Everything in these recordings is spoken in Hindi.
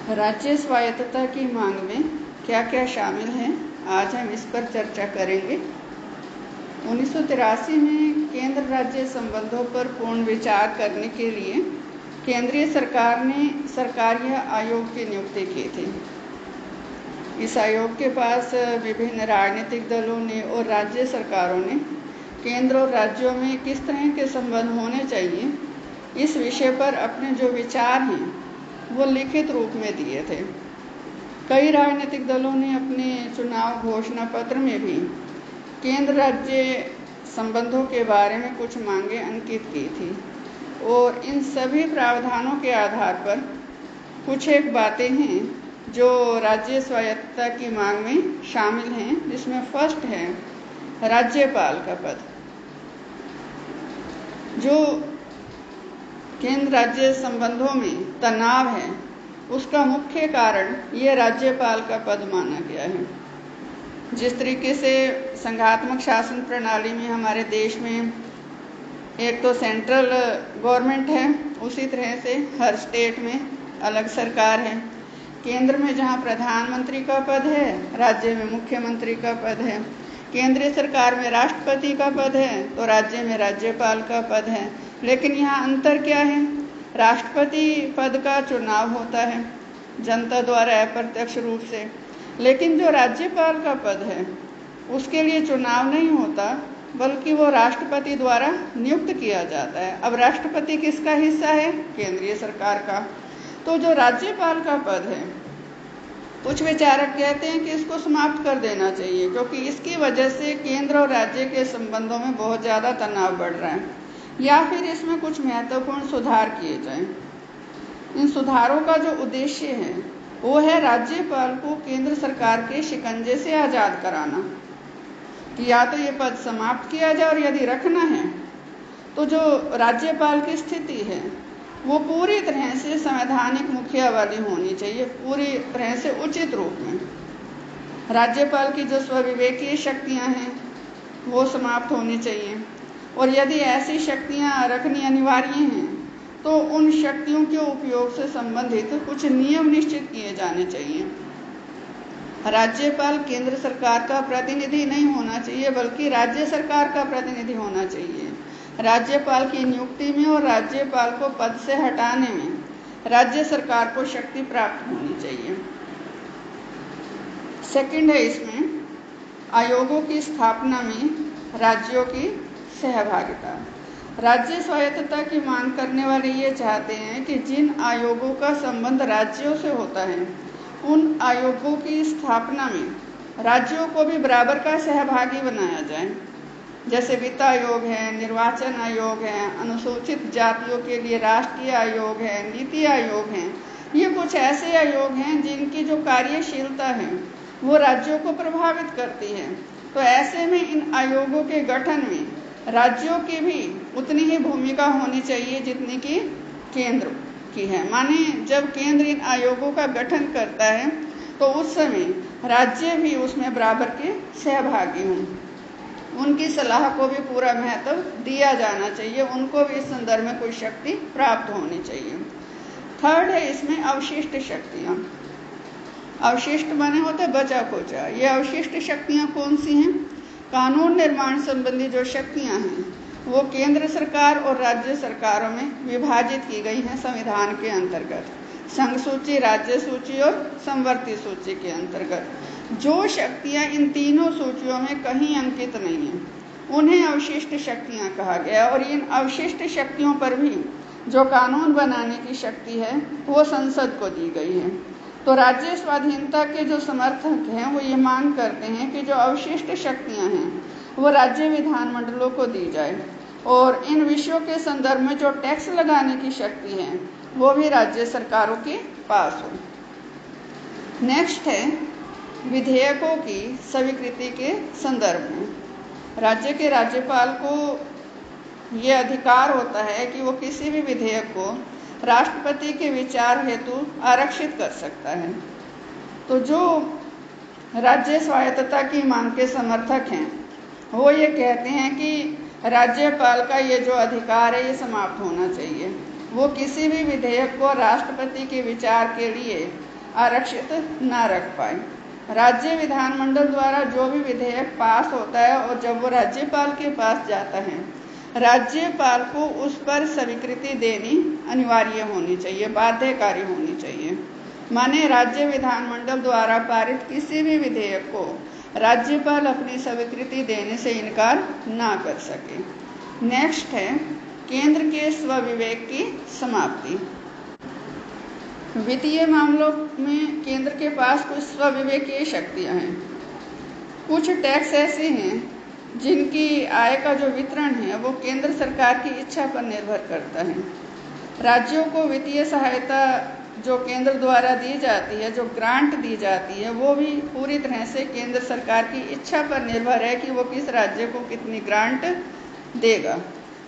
राज्य स्वायत्तता की मांग में क्या क्या शामिल है, आज हम इस पर चर्चा करेंगे। 1983 में केंद्र राज्य संबंधों पर पूर्ण विचार करने के लिए केंद्रीय सरकार ने सरकारीय आयोग की नियुक्ति की थी। इस आयोग के पास विभिन्न राजनीतिक दलों ने और राज्य सरकारों ने केंद्र और राज्यों में किस तरह के संबंध होने चाहिए, इस विषय पर अपने जो विचार हैं वो लिखित रूप में दिए थे। कई राजनीतिक दलों ने अपने चुनाव घोषणा पत्र में भी केंद्र राज्य संबंधों के बारे में कुछ मांगें अंकित की थी और इन सभी प्रावधानों के आधार पर कुछ एक बातें हैं जो राज्य स्वायत्तता की मांग में शामिल हैं, जिसमें फर्स्ट है राज्यपाल का पद। जो केंद्र राज्य संबंधों में तनाव है उसका मुख्य कारण ये राज्यपाल का पद माना गया है। जिस तरीके से संघात्मक शासन प्रणाली में हमारे देश में एक तो सेंट्रल गवर्नमेंट है, उसी तरह से हर स्टेट में अलग सरकार है। केंद्र में जहाँ प्रधानमंत्री का पद है, राज्य में मुख्यमंत्री का पद है। केंद्रीय सरकार में राष्ट्रपति का पद है तो राज्य में राज्यपाल का पद है। लेकिन यहाँ अंतर क्या है? राष्ट्रपति पद का चुनाव होता है जनता द्वारा अप्रत्यक्ष रूप से, लेकिन जो राज्यपाल का पद है उसके लिए चुनाव नहीं होता, बल्कि वो राष्ट्रपति द्वारा नियुक्त किया जाता है। अब राष्ट्रपति किसका हिस्सा है? केंद्रीय सरकार का। तो जो राज्यपाल का पद है, कुछ विचारक कहते हैं कि इसको समाप्त कर देना चाहिए, क्योंकि इसकी वजह से केंद्र और राज्य के संबंधों में बहुत ज़्यादा तनाव बढ़ रहा है, या फिर इसमें कुछ महत्वपूर्ण सुधार किए जाएं। इन सुधारों का जो उद्देश्य है वो है राज्यपाल को केंद्र सरकार के शिकंजे से आज़ाद कराना, कि या तो ये पद समाप्त किया जाए और यदि रखना है तो जो राज्यपाल की स्थिति है वो पूरी तरह से संवैधानिक मुखिया वाली होनी चाहिए, पूरी तरह से उचित रूप में। राज्यपाल की जो स्वविवेकीय शक्तियां हैं वो समाप्त होनी चाहिए, और यदि ऐसी शक्तियां रखनी अनिवार्य हैं तो उन शक्तियों के उपयोग से संबंधित कुछ नियम निश्चित किए जाने चाहिए। राज्यपाल केंद्र सरकार का प्रतिनिधि नहीं होना चाहिए, बल्कि राज्य सरकार का प्रतिनिधि होना चाहिए। राज्यपाल की नियुक्ति में और राज्यपाल को पद से हटाने में राज्य सरकार को शक्ति प्राप्त होनी चाहिए। सेकंड है इसमें आयोगों की स्थापना में राज्यों की सहभागिता। राज्य स्वायत्तता की मांग करने वाले ये चाहते हैं कि जिन आयोगों का संबंध राज्यों से होता है उन आयोगों की स्थापना में राज्यों को भी बराबर का सहभागी बनाया जाए। जैसे वित्त आयोग है, निर्वाचन आयोग है, अनुसूचित जातियों के लिए राष्ट्रीय आयोग है, नीति आयोग है। ये कुछ ऐसे आयोग हैं जिनकी जो कार्यशीलता है वो राज्यों को प्रभावित करती है। तो ऐसे में इन आयोगों के गठन में राज्यों की भी उतनी ही भूमिका होनी चाहिए जितनी कि केंद्र की है। माने जब केंद्र इन आयोगों का गठन करता है तो उस समय राज्य भी उसमें बराबर के सहभागी हों। उनकी सलाह को भी पूरा महत्व दिया जाना चाहिए, उनको भी इस संदर्भ में कोई शक्ति प्राप्त होनी चाहिए। थर्ड है इसमें अवशिष्ट शक्तियाँ। अवशिष्ट माने होते बचा खोचा। ये अवशिष्ट शक्तियाँ कौन सी हैं? कानून निर्माण संबंधी जो शक्तियाँ हैं वो केंद्र सरकार और राज्य सरकारों में विभाजित की गई हैं संविधान के अंतर्गत, संघ सूची, राज्य सूची और समवर्ती सूची के अंतर्गत। जो शक्तियाँ इन तीनों सूचियों में कहीं अंकित नहीं हैं उन्हें अवशिष्ट शक्तियाँ कहा गया। और इन अवशिष्ट शक्तियों पर भी जो कानून बनाने की शक्ति है वो संसद को दी गई है। तो राज्य स्वाधीनता के जो समर्थक हैं वो ये मांग करते हैं कि जो अवशिष्ट शक्तियाँ हैं वो राज्य विधानमंडलों को दी जाए, और इन विषयों के संदर्भ में जो टैक्स लगाने की शक्ति है वो भी राज्य सरकारों के पास हो। नेक्स्ट है विधेयकों की स्वीकृति के संदर्भ में राज्य के राज्यपाल को ये अधिकार होता है कि वो किसी भी विधेयक को राष्ट्रपति के विचार हेतु आरक्षित कर सकता है। तो जो राज्य स्वायत्तता की मांग के समर्थक हैं वो ये कहते हैं कि राज्यपाल का ये जो अधिकार है ये समाप्त होना चाहिए। वो किसी भी विधेयक को राष्ट्रपति के विचार के लिए आरक्षित न रख पाए। राज्य विधानमंडल द्वारा जो भी विधेयक पास होता है और जब वो राज्यपाल के पास जाता है, राज्यपाल को उस पर स्वीकृति देनी अनिवार्य होनी चाहिए, बाध्यकारी होनी चाहिए। माने राज्य विधानमंडल द्वारा पारित किसी भी विधेयक को राज्यपाल अपनी स्वीकृति देने से इनकार ना कर सके। नेक्स्ट है केंद्र के स्वविवेक की समाप्ति। वित्तीय मामलों में केंद्र के पास कुछ स्वविवेकीय शक्तियां हैं। कुछ टैक्स ऐसे हैं जिनकी आय का जो वितरण है वो केंद्र सरकार की इच्छा पर निर्भर करता है। राज्यों को वित्तीय सहायता जो केंद्र द्वारा दी जाती है, जो ग्रांट दी जाती है, वो भी पूरी तरह से केंद्र सरकार की इच्छा पर निर्भर है कि वो किस राज्य को कितनी ग्रांट देगा।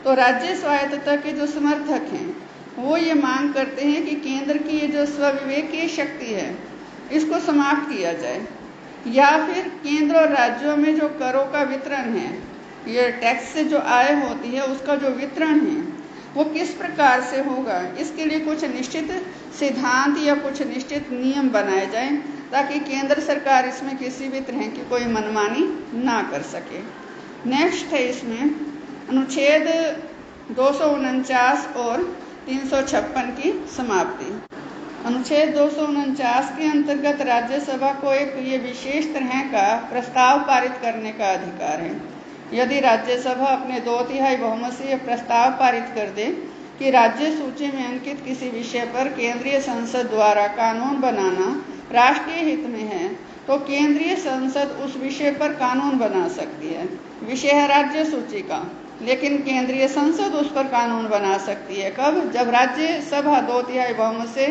तो राज्य स्वायत्तता के जो समर्थक हैं वो ये मांग करते हैं कि केंद्र की ये जो स्वविवेकीय शक्ति है इसको समाप्त किया जाए, या फिर केंद्र और राज्यों में जो करों का वितरण है, ये टैक्स से जो आय होती है उसका जो वितरण है वो किस प्रकार से होगा, इसके लिए कुछ निश्चित सिद्धांत या कुछ निश्चित नियम बनाए जाएं ताकि केंद्र सरकार इसमें किसी भी तरह की कोई मनमानी ना कर सके। नेक्स्ट है इसमें अनुच्छेद 249 और 356 की समाप्ति। अनुच्छेद 249 के अंतर्गत राज्यसभा को एक ये विशेष तरह का प्रस्ताव पारित करने का अधिकार है। यदि राज्यसभा अपने 2/3 बहुमत से यह प्रस्ताव पारित कर दे कि राज्य सूची में अंकित किसी विषय पर केंद्रीय संसद द्वारा कानून बनाना राष्ट्रीय हित में है, तो केंद्रीय संसद उस विषय पर कानून बना सकती है। विषय है राज्य सूची का, लेकिन केंद्रीय संसद उस पर कानून बना सकती है। कब? जब राज्यसभा 2/3 बहुमत से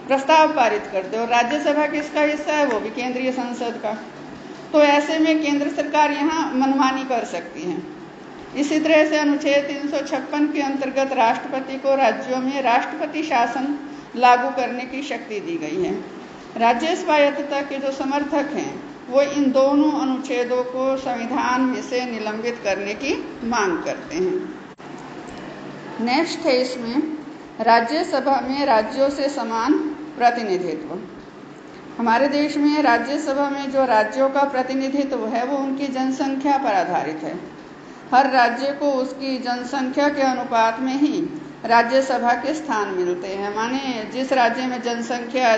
प्रस्ताव पारित कर दे, और राज्यसभा किसका हिस्सा है? वो भी केंद्रीय संसद का। तो ऐसे में केंद्र सरकार यहाँ मनमानी कर सकती है। इसी तरह से अनुच्छेद 356 के अंतर्गत राष्ट्रपति को राज्यों में राष्ट्रपति शासन लागू करने की शक्ति दी गई है। राज्य स्वायत्तता के जो समर्थक हैं वो इन दोनों अनुच्छेदों को संविधान में से निलंबित करने की मांग करते हैं। नेक्स्ट है इसमें राज्यसभा में राज्यों से समान प्रतिनिधित्व। हमारे देश में राज्यसभा में जो राज्यों का प्रतिनिधित्व है वो उनकी जनसंख्या पर आधारित है। हर राज्य को उसकी जनसंख्या के अनुपात में ही राज्यसभा के स्थान मिलते हैं। माने जिस राज्य में जनसंख्या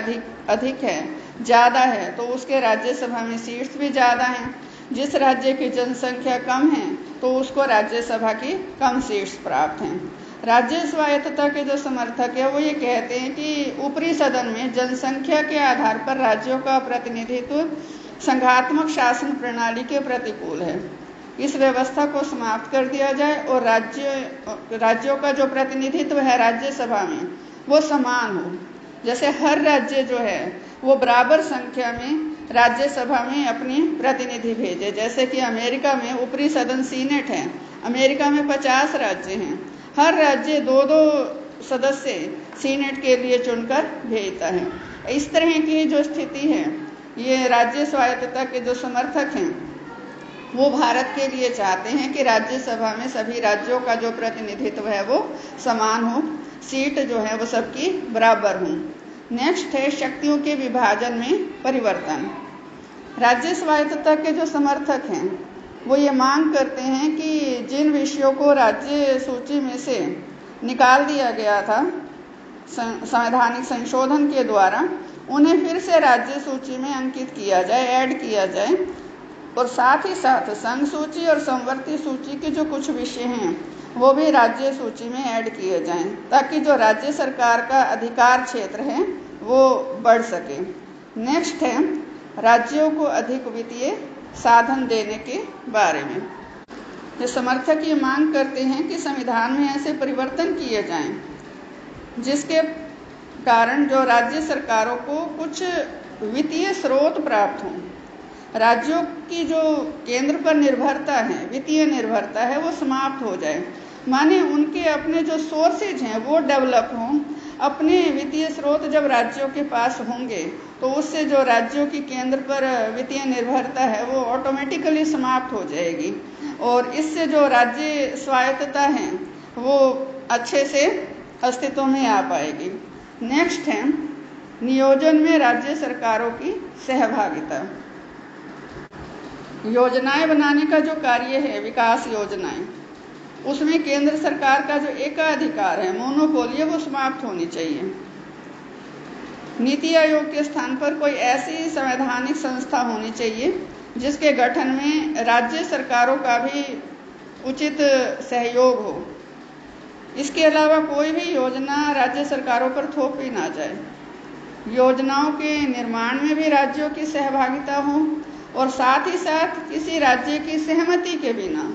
अधिक है, ज़्यादा है, तो उसके राज्यसभा में सीट्स भी ज़्यादा हैं। जिस राज्य की जनसंख्या कम है तो उसको राज्यसभा की कम सीट्स प्राप्त हैं। राज्य स्वायत्तता के जो समर्थक है वो ये कहते हैं कि ऊपरी सदन में जनसंख्या के आधार पर राज्यों का प्रतिनिधित्व संघात्मक शासन प्रणाली के प्रतिकूल है। इस व्यवस्था को समाप्त कर दिया जाए और राज्यों का जो प्रतिनिधित्व है राज्यसभा में वो समान हो। जैसे हर राज्य जो है वो बराबर संख्या में राज्यसभा में अपनी प्रतिनिधि भेजे। जैसे कि अमेरिका में ऊपरी सदन सीनेट है, अमेरिका में 50 राज्य हैं, हर राज्य 2-2 सदस्य सीनेट के लिए चुनकर भेजता है। इस तरह की जो स्थिति है, ये राज्य स्वायत्तता के जो समर्थक हैं वो भारत के लिए चाहते हैं कि राज्यसभा में सभी राज्यों का जो प्रतिनिधित्व है वो समान हो, सीट जो है वो सबकी बराबर हों। नेक्स्ट है शक्तियों के विभाजन में परिवर्तन। राज्य स्वायत्तता के जो समर्थक हैं वो ये मांग करते हैं कि जिन विषयों को राज्य सूची में से निकाल दिया गया था संवैधानिक संशोधन के द्वारा, उन्हें फिर से राज्य सूची में अंकित किया जाए, ऐड किया जाए, और साथ ही साथ संघ सूची और समवर्ती सूची के जो कुछ विषय हैं वो भी राज्य सूची में ऐड किए जाएं, ताकि जो राज्य सरकार का अधिकार क्षेत्र है वो बढ़ सके। नेक्स्ट है राज्यों को अधिक वित्तीय साधन देने के बारे में। ये समर्थक ये मांग करते हैं कि संविधान में ऐसे परिवर्तन किए जाएं जिसके कारण जो राज्य सरकारों को कुछ वित्तीय स्रोत प्राप्त हों। राज्यों की जो केंद्र पर निर्भरता है, वित्तीय निर्भरता है, वो समाप्त हो जाए। माने उनके अपने जो सोर्सेज हैं वो डेवलप हों। अपने वित्तीय स्रोत जब राज्यों के पास होंगे तो उससे जो राज्यों की केंद्र पर वित्तीय निर्भरता है वो ऑटोमेटिकली समाप्त हो जाएगी, और इससे जो राज्य स्वायत्तता है वो अच्छे से अस्तित्व में आ पाएगी। नेक्स्ट है नियोजन में राज्य सरकारों की सहभागिता। योजनाएं बनाने का जो कार्य है, विकास योजनाएं, उसमें केंद्र सरकार का जो एकाधिकार है, मोनोपोली, वो समाप्त होनी चाहिए। नीति आयोग के स्थान पर कोई ऐसी संवैधानिक संस्था होनी चाहिए जिसके गठन में राज्य सरकारों का भी उचित सहयोग हो। इसके अलावा कोई भी योजना राज्य सरकारों पर थोपी ना जाए। योजनाओं के निर्माण में भी राज्यों की सहभागिता हो और साथ ही साथ किसी राज्य की सहमति के बिना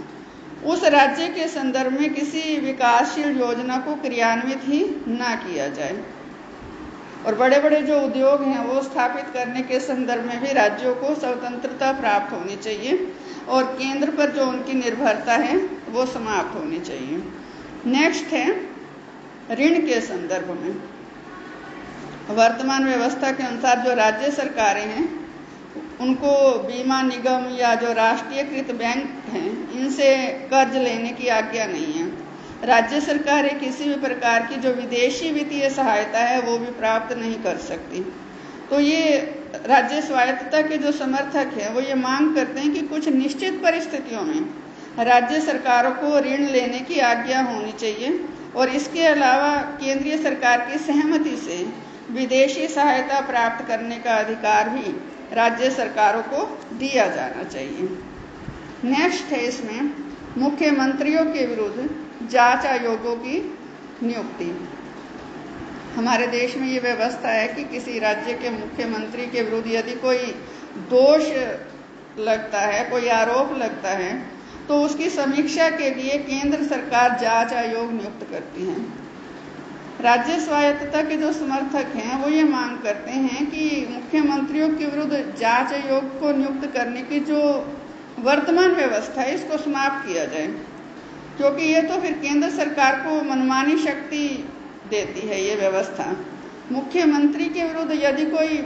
उस राज्य के संदर्भ में किसी विकासशील योजना को क्रियान्वित ही ना किया जाए। और बड़े बड़े जो उद्योग हैं वो स्थापित करने के संदर्भ में भी राज्यों को स्वतंत्रता प्राप्त होनी चाहिए और केंद्र पर जो उनकी निर्भरता है वो समाप्त होनी चाहिए। नेक्स्ट है ऋण के संदर्भ में। वर्तमान व्यवस्था के अनुसार जो राज्य सरकारें हैं उनको बीमा निगम या जो राष्ट्रीयकृत बैंक हैं इनसे कर्ज लेने की आज्ञा नहीं है। राज्य सरकारें किसी भी प्रकार की जो विदेशी वित्तीय सहायता है वो भी प्राप्त नहीं कर सकती। तो ये राज्य स्वायत्तता के जो समर्थक हैं वो ये मांग करते हैं कि कुछ निश्चित परिस्थितियों में राज्य सरकारों को ऋण लेने की आज्ञा होनी चाहिए और इसके अलावा केंद्रीय सरकार की सहमति से विदेशी सहायता प्राप्त करने का अधिकार भी राज्य सरकारों को दिया जाना चाहिए। नेक्स्ट है इसमें मुख्यमंत्रियों के विरुद्ध जांच आयोगों की नियुक्ति। हमारे देश में ये व्यवस्था है कि किसी राज्य के मुख्यमंत्री के विरुद्ध यदि कोई दोष लगता है, कोई आरोप लगता है, तो उसकी समीक्षा के लिए केंद्र सरकार जांच आयोग नियुक्त करती है। राज्य स्वायत्तता के जो समर्थक हैं वो ये मांग करते हैं कि मुख्यमंत्रियों के विरुद्ध जांच आयोग को नियुक्त करने की जो वर्तमान व्यवस्था है इसको समाप्त किया जाए, क्योंकि ये तो फिर केंद्र सरकार को मनमानी शक्ति देती है। ये व्यवस्था मुख्यमंत्री के विरुद्ध यदि कोई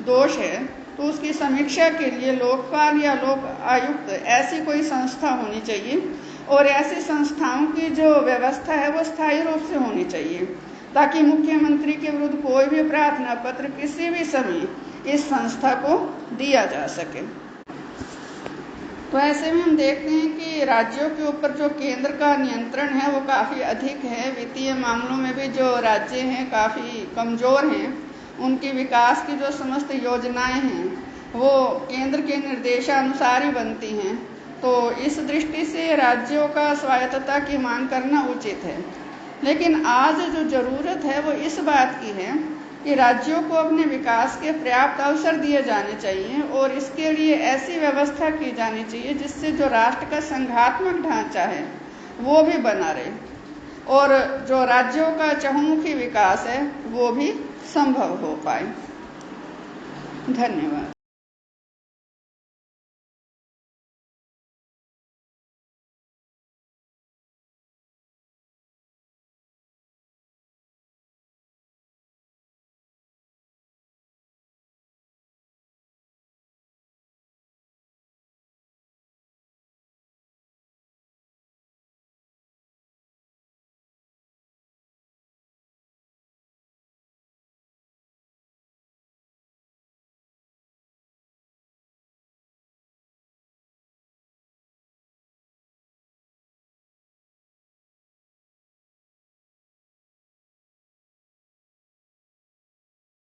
दोष है तो उसकी समीक्षा के लिए लोकपाल या लोक आयुक्त ऐसी कोई संस्था होनी चाहिए और ऐसी संस्थाओं की जो व्यवस्था है वो स्थायी रूप से होनी चाहिए ताकि मुख्यमंत्री के विरुद्ध कोई भी प्रार्थना पत्र किसी भी समय इस संस्था को दिया जा सके। तो ऐसे में हम देखते हैं कि राज्यों के ऊपर जो केंद्र का नियंत्रण है वो काफ़ी अधिक है। वित्तीय मामलों में भी जो राज्य हैं काफ़ी कमज़ोर हैं। उनकी विकास की जो समस्त योजनाएं हैं वो केंद्र के निर्देशानुसार ही बनती हैं। तो इस दृष्टि से राज्यों का स्वायत्तता की मांग करना उचित है। लेकिन आज जो ज़रूरत है वो इस बात की है कि राज्यों को अपने विकास के पर्याप्त अवसर दिए जाने चाहिए और इसके लिए ऐसी व्यवस्था की जानी चाहिए जिससे जो राष्ट्र का संघात्मक ढांचा है वो भी बना रहे और जो राज्यों का चहुमुखी विकास है वो भी संभव हो पाए। धन्यवाद।